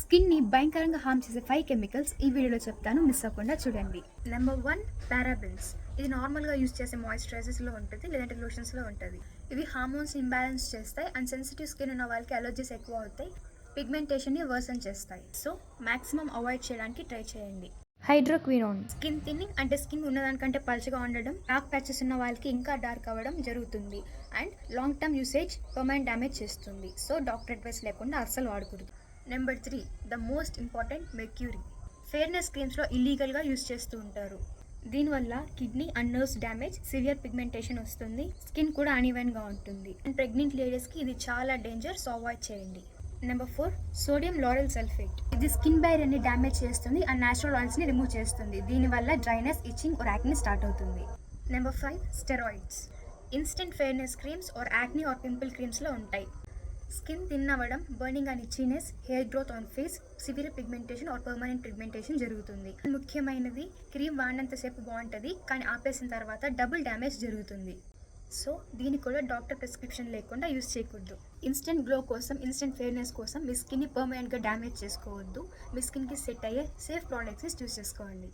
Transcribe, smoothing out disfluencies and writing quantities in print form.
స్కిన్ని భయంకరంగా హార్మ్ చేసే 5 కెమికల్స్ ఈ వీడియోలో చెప్తాను, మిస్ అవ్వకుండా చూడండి. Number 1, parabens. ఇది నార్మల్గా యూజ్ చేసే మాయిశ్చరైజర్స్లో ఉంటుంది, లేదంటే లోషన్స్లో ఉంటుంది. ఇవి హార్మోన్స్ ఇంబ్యాలెన్స్ చేస్తాయి అండ్ సెన్సిటివ్ స్కిన్ ఉన్న వాళ్ళకి అలర్జీస్ ఎక్కువ అవుతాయి, పిగ్మెంటేషన్ని వర్సన్ చేస్తాయి. సో మ్యాక్సిమం అవాయిడ్ చేయడానికి ట్రై చేయండి. హైడ్రోక్వినోన్. స్కిన్ థిన్నింగ్ అంటే స్కిన్ ఉన్నదానికంటే పల్చగా ఉండడం, డార్క్ ప్యాచెస్ ఉన్న వాళ్ళకి ఇంకా డార్క్ అవ్వడం జరుగుతుంది and long term usage permanent damage చేస్తుంది. సో డాక్టర్ అడ్వైస్ లేకుండా అస్సలు వాడకూడదు. Number 3, the most important, mercury. Fairness క్రీమ్స్లో ఇల్లీగల్గా యూజ్ చేస్తూ ఉంటారు. దీనివల్ల kidney and nerves damage, severe pigmentation వస్తుంది, స్కిన్ కూడా అన్ఈవెన్గా ఉంటుంది అండ్ ప్రెగ్నెంట్ లేడీస్కి ఇది చాలా డేంజర్, సో అవాయిడ్ చేయండి. Number 4, sodium lauryl sulphate. ఇది స్కిన్ బ్యారియర్ని డ్యామేజ్ చేస్తుంది అండ్ న్యాచురల్ ఆయిల్స్ని రిమూవ్ చేస్తుంది. దీనివల్ల dryness, itching or acne start అవుతుంది. Number 5, steroids. Instant fairness creams or acne or pimple క్రీమ్స్లో ఉంటాయి. స్కిన్ థిన్ అవ్వడం, burning and itchingness, hair growth on face, severe pigmentation or permanent pigmentation జరుగుతుంది. ముఖ్యమైనది, cream వాడినంతసేపు బాగుంటుంది కానీ ఆపేసిన తర్వాత డబుల్ డ్యామేజ్ జరుగుతుంది. సో దీన్ని కూడా డాక్టర్ ప్రిస్క్రిప్షన్ లేకుండా యూజ్ చేయకూడదు. ఇన్స్టెంట్ గ్లో కోసం, ఇన్స్టెంట్ ఫెయిర్నెస్ కోసం మీ స్కిన్ని పర్మనెంట్గా డ్యామేజ్ చేసుకోవద్దు. మీ స్కిన్కి సెట్ అయ్యే సేఫ్ ప్రోడక్ట్స్ని చూస్ చేసుకోండి.